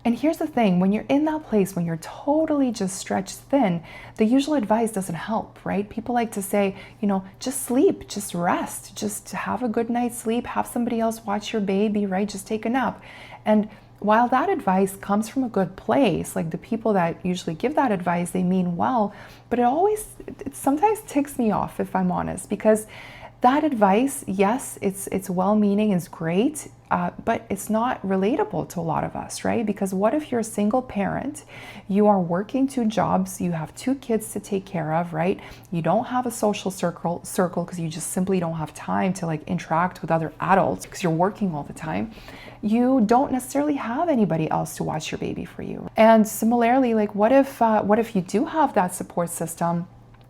And here's the thing, when you're in that place, when you're totally just stretched thin, the usual advice doesn't help, right? People like to say, just sleep, just rest, just have a good night's sleep, have somebody else watch your baby, right? Just take a nap. And while that advice comes from a good place, like the people that usually give that advice, they mean well, but it sometimes ticks me off, if I'm honest, because that advice, yes, it's well-meaning, it's great, but it's not relatable to a lot of us, right? Because what if you're a single parent, you are working 2 jobs, you have 2 kids to take care of, right? You don't have a social circle because you just simply don't have time to like interact with other adults because you're working all the time. You don't necessarily have anybody else to watch your baby for you. And similarly, like what if you do have that support system,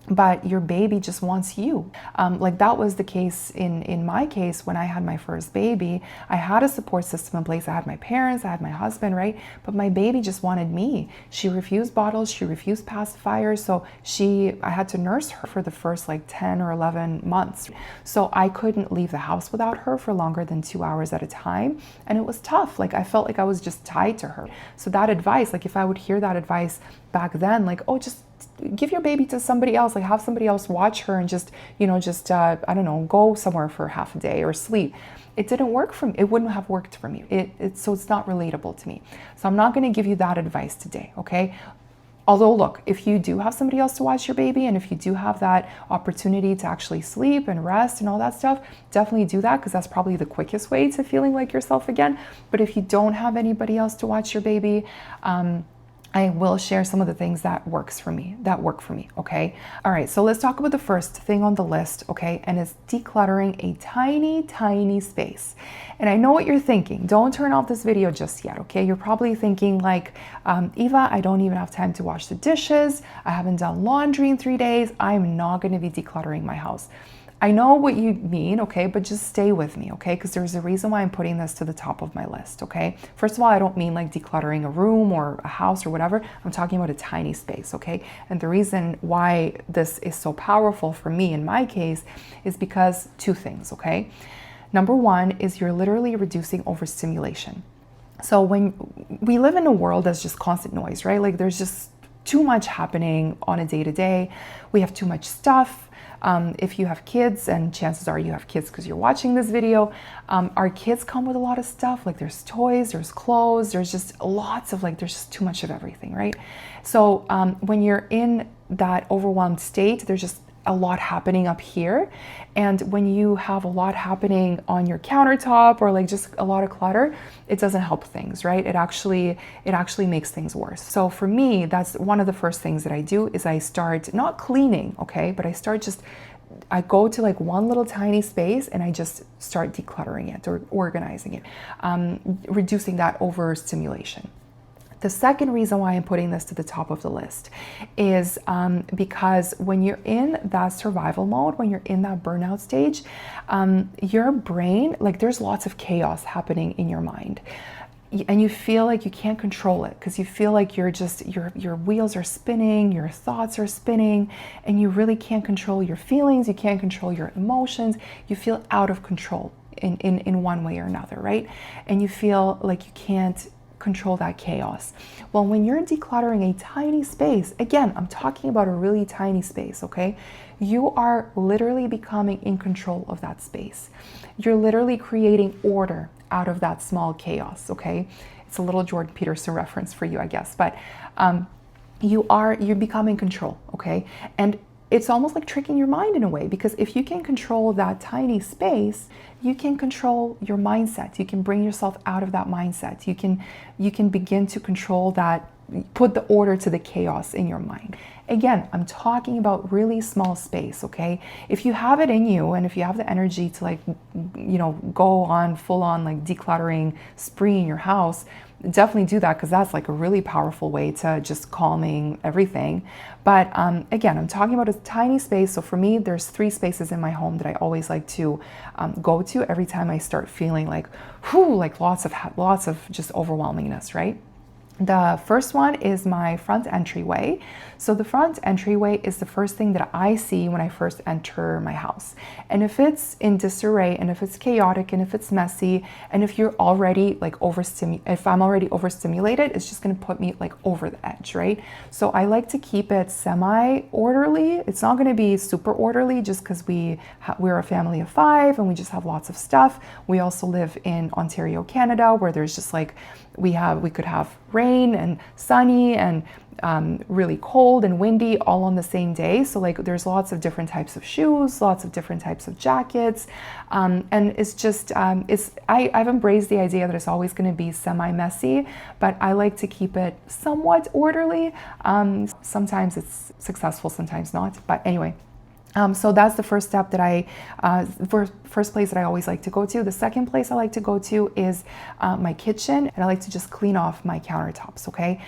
but your baby just wants you? Like that was the case in my case when I had my first baby. I had a support system in place. I had my parents, I had my husband, right? But my baby just wanted me. She refused bottles, she refused pacifiers, so I had to nurse her for the first like 10 or 11 months. So I couldn't leave the house without her for longer than 2 hours at a time. And it was tough. Like I felt like I was just tied to her. So that advice, like if I would hear that advice back then, like, oh, just give your baby to somebody else, like have somebody else watch her and just I don't know, go somewhere for half a day or sleep. It didn't work for me. It wouldn't have worked for me. So it's not relatable to me. So I'm not going to give you that advice today, okay? Although, look, if you do have somebody else to watch your baby and if you do have that opportunity to actually sleep and rest and all that stuff, definitely do that because that's probably the quickest way to feeling like yourself again. But if you don't have anybody else to watch your baby, I will share some of the things that work for me, okay? All right, so let's talk about the first thing on the list, okay? And it's decluttering a tiny, tiny space. And I know what you're thinking. Don't turn off this video just yet, okay? You're probably thinking like, Eva, I don't even have time to wash the dishes. I haven't done laundry in 3 days. I'm not gonna be decluttering my house. I know what you mean, okay, but just stay with me, okay? Because there's a reason why I'm putting this to the top of my list, okay? First of all, I don't mean like decluttering a room or a house or whatever. I'm talking about a tiny space, okay? And the reason why this is so powerful for me in my case is because 2 things, okay? Number 1 is you're literally reducing overstimulation. So when we live in a world that's just constant noise, right? Like there's just too much happening on a day-to-day. We have too much stuff. If you have kids, and chances are you have kids because you're watching this video, our kids come with a lot of stuff. Like there's toys, there's clothes, there's just lots of there's just too much of everything, right? So when you're in that overwhelmed state, there's just a lot happening up here. And when you have a lot happening on your countertop or like just a lot of clutter, it doesn't help things, right? It actually makes things worse. So for me, that's one of the first things that I do is I start not cleaning, okay? But I go to like one little tiny space and I just start decluttering it or organizing it, reducing that overstimulation. The second reason why I'm putting this to the top of the list is because when you're in that survival mode, when you're in that burnout stage, your brain, like there's lots of chaos happening in your mind. And you feel like you can't control it because you feel like your wheels are spinning, your thoughts are spinning, and you really can't control your feelings, you can't control your emotions, you feel out of control in one way or another, right? And you feel like you can't control that chaos. Well, when you're decluttering a tiny space, again, I'm talking about a really tiny space, okay? You are literally becoming in control of that space. You're literally creating order out of that small chaos, okay? It's a little Jordan Peterson reference for you, I guess, but you're becoming control, okay? And it's almost like tricking your mind in a way, because if you can control that tiny space, you can control your mindset. You can bring yourself out of that mindset. You can begin to control that, put the order to the chaos in your mind. Again, I'm talking about really small space, okay? If you have it in you and if you have the energy to go on full on like decluttering spree in your house, definitely do that, because that's like a really powerful way to just calming everything. But again, I'm talking about a tiny space. So for me, there's 3 spaces in my home that I always like to go to every time I start feeling like, lots of just overwhelmingness, right? The first one is my front entryway. So the front entryway is the first thing that I see when I first enter my house. And if it's in disarray, and if it's chaotic, and if it's messy, and if you're already like if I'm already overstimulated, it's just gonna put me like over the edge, right? So I like to keep it semi-orderly. It's not gonna be super orderly just because we're a family of 5 and we just have lots of stuff. We also live in Ontario, Canada, where there's just like we could have rain and sunny and really cold and windy all on the same day. So like there's lots of different types of shoes, lots of different types of jackets. And it's just, I've embraced the idea that it's always going to be semi-messy, but I like to keep it somewhat orderly. Sometimes it's successful, sometimes not. But anyway, so that's the first step that first place that I always like to go to. The second place I like to go to is my kitchen, and I like to just clean off my countertops, okay?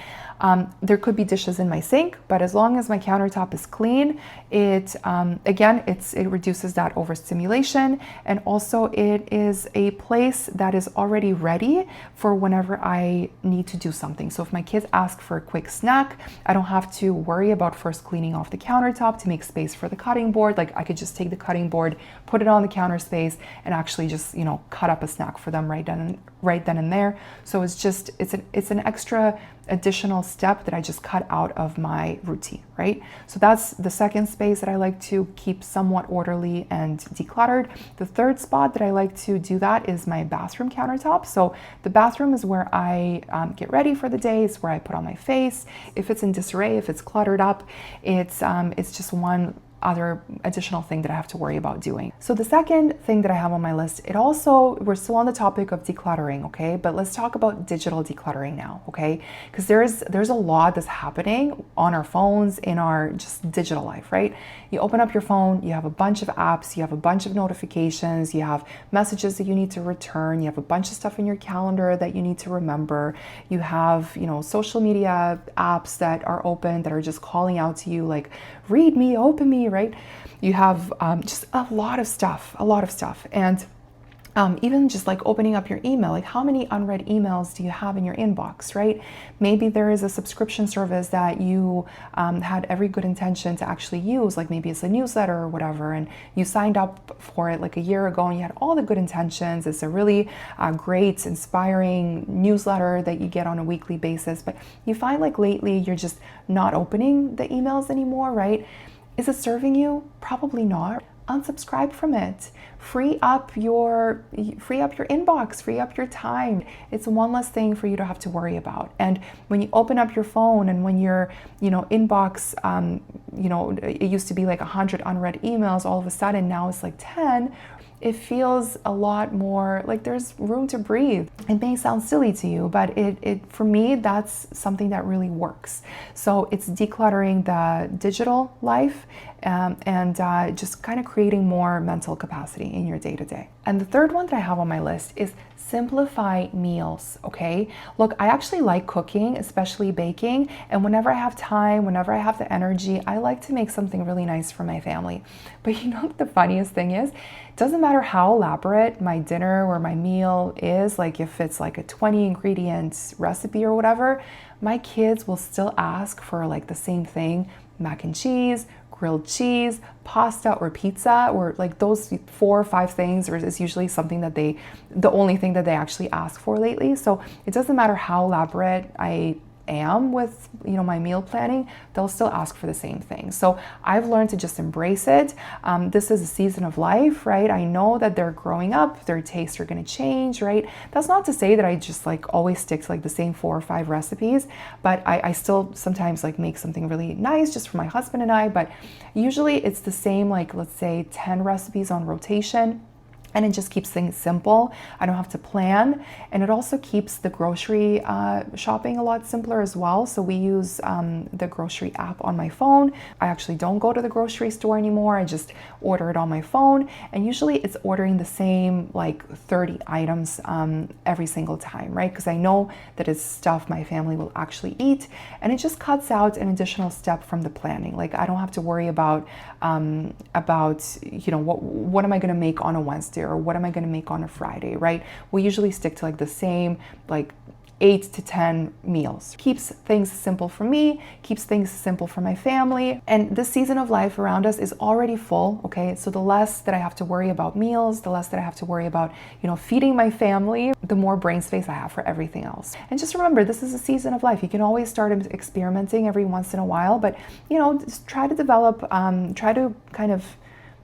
There could be dishes in my sink, but as long as my countertop is clean, it reduces that overstimulation, and also it is a place that is already ready for whenever I need to do something. So if my kids ask for a quick snack, I don't have to worry about first cleaning off the countertop to make space for the cutting board. Like I could just take the cutting board, put it on the counter space, and actually just, cut up a snack for them right then and there. So it's an extra additional step that I just cut out of my routine, right? So that's the second space that I like to keep somewhat orderly and decluttered. The third spot that I like to do that is my bathroom countertop. So the bathroom is where I get ready for the day. It's where I put on my face. If it's in disarray, if it's cluttered up, it's just one other additional thing that I have to worry about doing. So the second thing that I have on my list, we're still on the topic of decluttering, okay? But let's talk about digital decluttering now, okay? Because there's a lot that's happening on our phones, in our just digital life, right? You open up your phone, you have a bunch of apps, you have a bunch of notifications, you have messages that you need to return, you have a bunch of stuff in your calendar that you need to remember, you have, social media apps that are open that are just calling out to you like, read me, open me, right? You have just a lot of stuff. And even just like opening up your email, like how many unread emails do you have in your inbox, right? Maybe there is a subscription service that you had every good intention to actually use, like maybe it's a newsletter or whatever, and you signed up for it like a year ago and you had all the good intentions. It's a really great, inspiring newsletter that you get on a weekly basis, but you find like lately you're just not opening the emails anymore, right? Is it serving you? Probably not. Unsubscribe from it. Free up your inbox, free up your time. It's one less thing for you to have to worry about. And when you open up your phone and when your, inbox, it used to be like 100 unread emails, all of a sudden now it's like 10. It feels a lot more like there's room to breathe. It may sound silly to you, but it for me, that's something that really works. So it's decluttering the digital life and just kind of creating more mental capacity in your day-to-day. And the third one that I have on my list is simplify meals, okay? Look, I actually like cooking, especially baking, and whenever I have time, whenever I have the energy, I like to make something really nice for my family. But what the funniest thing is? It doesn't matter how elaborate my dinner or my meal is, like if it's like a 20 ingredient recipe or whatever, my kids will still ask for like the same thing: mac and cheese, grilled cheese, pasta, or pizza, or like those 4 or 5 things is usually something that the only thing that they actually ask for lately. So it doesn't matter how elaborate I am with my meal planning, they'll still ask for the same thing. So I've learned to just embrace it. This is a season of life, right? I know that they're growing up, their tastes are going to change, right? That's not to say that I just like always stick to like the same 4 or 5 recipes, but I still sometimes like make something really nice just for my husband and I, but usually it's the same, like let's say 10 recipes on rotation. And it just keeps things simple. I don't have to plan. And it also keeps the grocery shopping a lot simpler as well. So we use the grocery app on my phone. I actually don't go to the grocery store anymore. I just order it on my phone. And usually it's ordering the same like 30 items every single time, right? Because I know that it's stuff my family will actually eat. And it just cuts out an additional step from the planning. Like I don't have to worry about what am I going to make on a Wednesday, or what am I going to make on a Friday, right? We usually stick to like the same like 8 to 10 meals. Keeps things simple for me, keeps things simple for my family. And this season of life around us is already full, okay? So the less that I have to worry about meals, the less that I have to worry about, feeding my family, the more brain space I have for everything else. And just remember, this is a season of life. You can always start experimenting every once in a while, but, just try to develop, try to kind of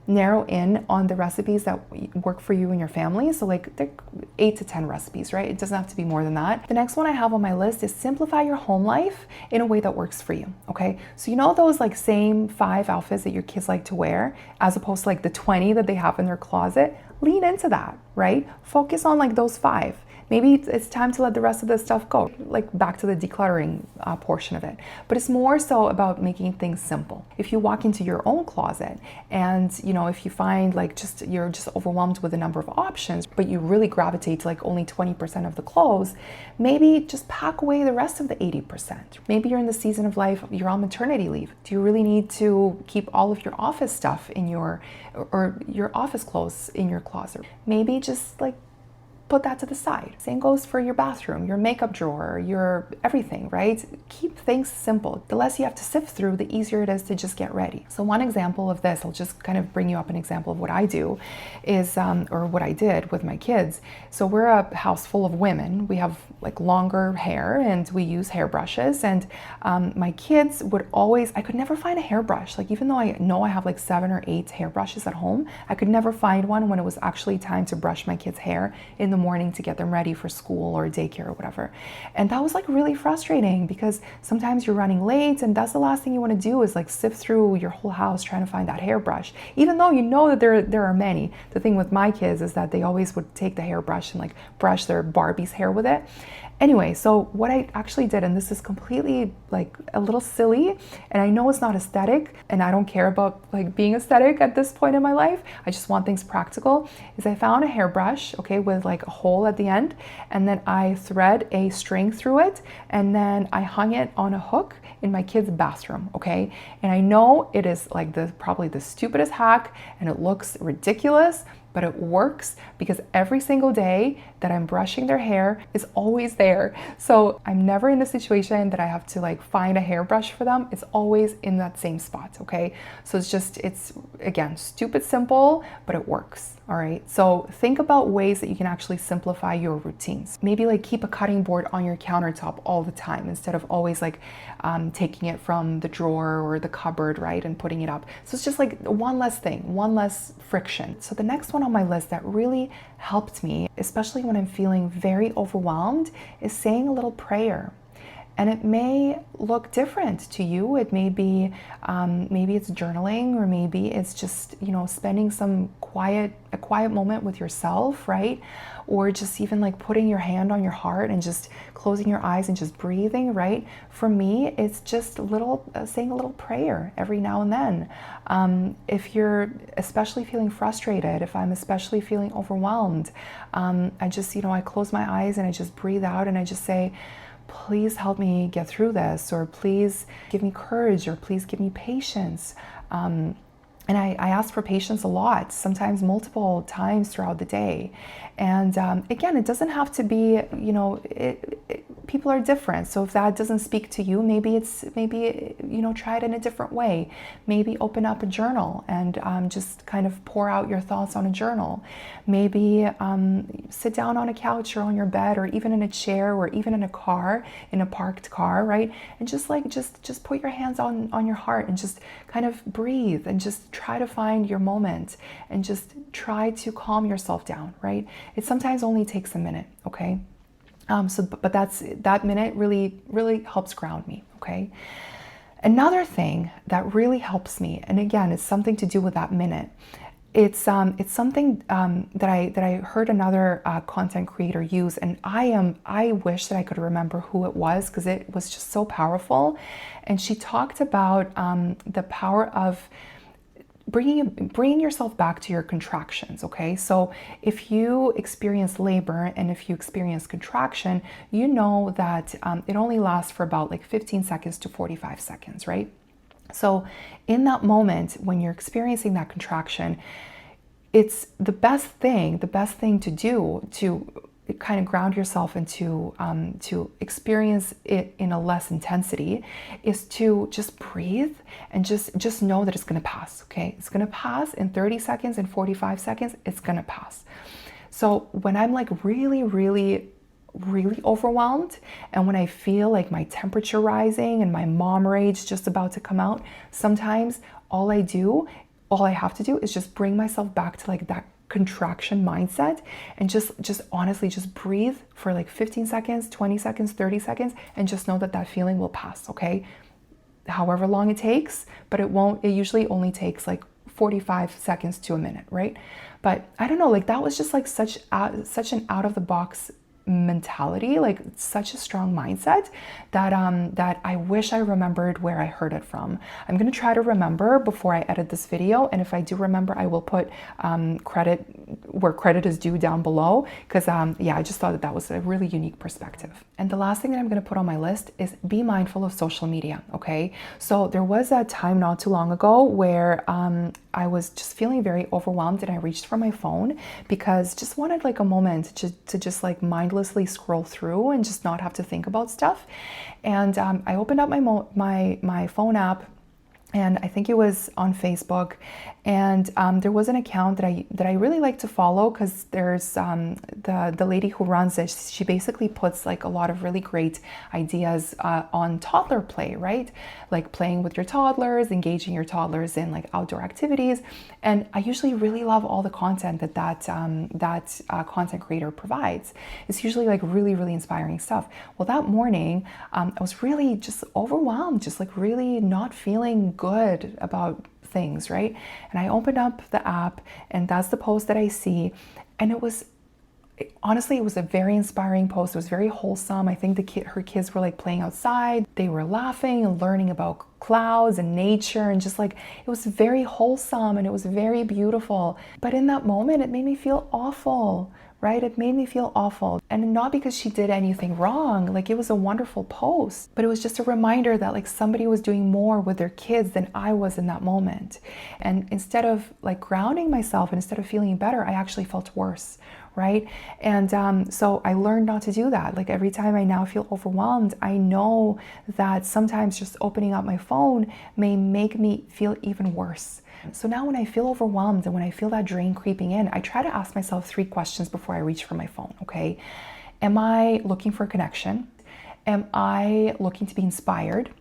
narrow in on the recipes that work for you and your family. So like they're 8 to 10 recipes, right? It doesn't have to be more than that. The next one I have on my list is simplify your home life in a way that works for you, okay? So those like same 5 outfits that your kids like to wear, as opposed to like the 20 that they have in their closet, lean into that, right? Focus on like those 5. Maybe it's time to let the rest of the stuff go, like back to the decluttering portion of it. But it's more so about making things simple. If you walk into your own closet and, if you find like you're just overwhelmed with the number of options, but you really gravitate to like only 20% of the clothes, maybe just pack away the rest of the 80%. Maybe you're in the season of life, you're on maternity leave. Do you really need to keep all of your office stuff in your office clothes in your closet? Maybe just like put that to the side. Same goes for your bathroom, your makeup drawer, your everything, right? Keep things simple. The less you have to sift through, the easier it is to just get ready. So one example of this, I'll just kind of bring you up an example of what I do is, or what I did with my kids. So we're a house full of women. We have like longer hair and we use hairbrushes. And my kids would always, I could never find a hairbrush. Like even though I know I have like 7 or 8 hairbrushes at home, I could never find one when it was actually time to brush my kids' hair in the morning to get them ready for school or daycare or whatever. And that was like really frustrating because sometimes you're running late and that's the last thing you want to do is like sift through your whole house trying to find that hairbrush, even though you know that there are many. The thing with my kids is that they always would take the hairbrush and like brush their Barbie's hair with it. Anyway, so what I actually did, and this is completely like a little silly, and I know it's not aesthetic, and I don't care about like being aesthetic at this point in my life, I just want things practical, is I found a hairbrush, okay, with like a hole at the end, and then I thread a string through it, and then I hung it on a hook in my kid's bathroom, okay? And I know it is like probably the stupidest hack, and it looks ridiculous, but it works because every single day that I'm brushing their hair is always there. So I'm never in a situation that I have to like find a hairbrush for them. It's always in that same spot, okay? So it's again, stupid simple, but it works, all right? So think about ways that you can actually simplify your routines. Maybe like keep a cutting board on your countertop all the time instead of always like taking it from the drawer or the cupboard, right? And putting it up. So it's just like one less thing, one less friction. So the next one on my list that really helped me, especially when I'm feeling very overwhelmed, is saying a little prayer. And it may look different to you. It may be, maybe it's journaling, or maybe it's just, spending a quiet moment with yourself, right? Or just even like putting your hand on your heart and just closing your eyes and just breathing, right? For me, it's just saying a little prayer every now and then. If you're especially feeling frustrated, if I'm especially feeling overwhelmed, I just, I close my eyes and I just breathe out and I just say, please help me get through this, or please give me courage, or please give me patience. And I ask for patience a lot, sometimes multiple times throughout the day. And again, it doesn't have to be, people are different. So if that doesn't speak to you, maybe try it in a different way. Maybe open up a journal and just kind of pour out your thoughts on a journal. Maybe sit down on a couch or on your bed or even in a chair or even in a car, in a parked car, right? And just put your hands on your heart and just kind of breathe and just try to find your moment and just try to calm yourself down, right? It sometimes only takes a minute, okay? But that minute really helps ground me, okay? Another thing that really helps me, and again, it's something to do with that minute. It's something that I heard another content creator use, and I wish that I could remember who it was because it was just so powerful. And she talked about the power of bringing yourself back to your contractions, okay? So if you experience labor and if you experience contraction, you know that it only lasts for about like 15 seconds to 45 seconds, right? So in that moment when you're experiencing that contraction, it's the best thing to do to kind of ground yourself into to experience it in a less intensity is to just breathe and just know that it's going to pass. Okay, it's going to pass in 30 seconds, in 45 seconds, it's going to pass. So when I'm like really overwhelmed, and when I feel like my temperature rising and my mom rage just about to come out, sometimes all I have to do is just bring myself back to like that contraction mindset and just honestly just breathe for like 15 seconds, 20 seconds, 30 seconds, and just know that that feeling will pass. Okay, however long it takes, but it usually only takes like 45 seconds to a minute, right? But I don't know, like that was just like such an out of the box mentality, like such a strong mindset that I wish I remembered where I heard it from. I'm going to try to remember before I edit this video, and if I do remember, I will put credit where credit is due down below, because yeah, I just thought that was a really unique perspective. And the last thing that I'm going to put on my list is be mindful of social media. Okay, so there was a time not too long ago where I was just feeling very overwhelmed, and I reached for my phone because just wanted like a moment to just like mindlessly scroll through and just not have to think about stuff. And I opened up my phone app, and I think it was on Facebook, and there was an account that I really like to follow, because there's the lady who runs it. She basically puts like a lot of really great ideas on toddler play, right? Like playing with your toddlers, engaging your toddlers in like outdoor activities. And I usually really love all the content that content creator provides. It's usually like really inspiring stuff. Well, that morning I was really just overwhelmed, just like really not feeling good about things, right? And I opened up the app, and that's the post that I see, and honestly, it was a very inspiring post. It was very wholesome. I think her kids were like playing outside. They were laughing and learning about clouds and nature, and just like it was very wholesome and it was very beautiful. But in that moment, it made me feel awful, right? It made me feel awful. And not because she did anything wrong. Like, it was a wonderful post, but it was just a reminder that like somebody was doing more with their kids than I was in that moment. And instead of like grounding myself and instead of feeling better, I actually felt worse, right? And so I learned not to do that. Like, every time I now feel overwhelmed, I know that sometimes just opening up my phone may make me feel even worse. So now when I feel overwhelmed and when I feel that drain creeping in, I try to ask myself 3 questions before I reach for my phone, okay? Am I looking for connection? Am I looking to be inspired?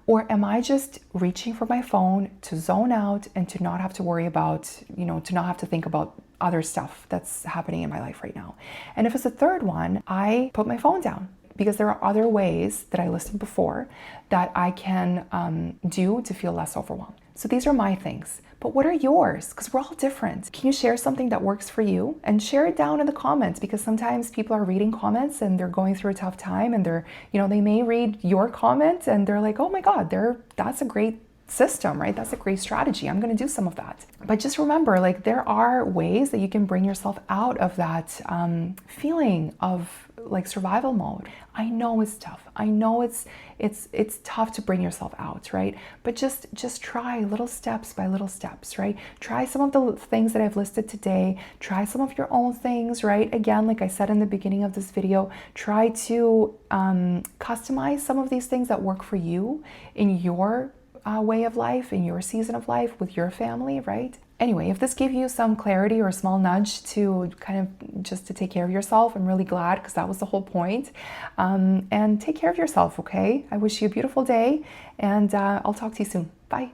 Or am I just reaching for my phone to zone out and to not have to worry about, to not have to think about other stuff that's happening in my life right now? And if it's a third one, I put my phone down, because there are other ways that I listed before that I can do to feel less overwhelmed. So these are my things, but what are yours? Because we're all different. Can you share something that works for you? And share it down in the comments, because sometimes people are reading comments and they're going through a tough time, and they may read your comment and they're like, oh my God, that's a great system, right? That's a great strategy. I'm going to do some of that. But just remember, like, there are ways that you can bring yourself out of that feeling of like survival mode. I know it's tough. I know it's tough to bring yourself out, right? But just try little steps by little steps, right? Try some of the things that I've listed today. Try some of your own things, right? Again, like I said in the beginning of this video, try to customize some of these things that work for you in your way of life, in your season of life with your family, right? Anyway, if this gave you some clarity or a small nudge to kind of just to take care of yourself, I'm really glad, because that was the whole point. And take care of yourself, okay? I wish you a beautiful day, and I'll talk to you soon. Bye.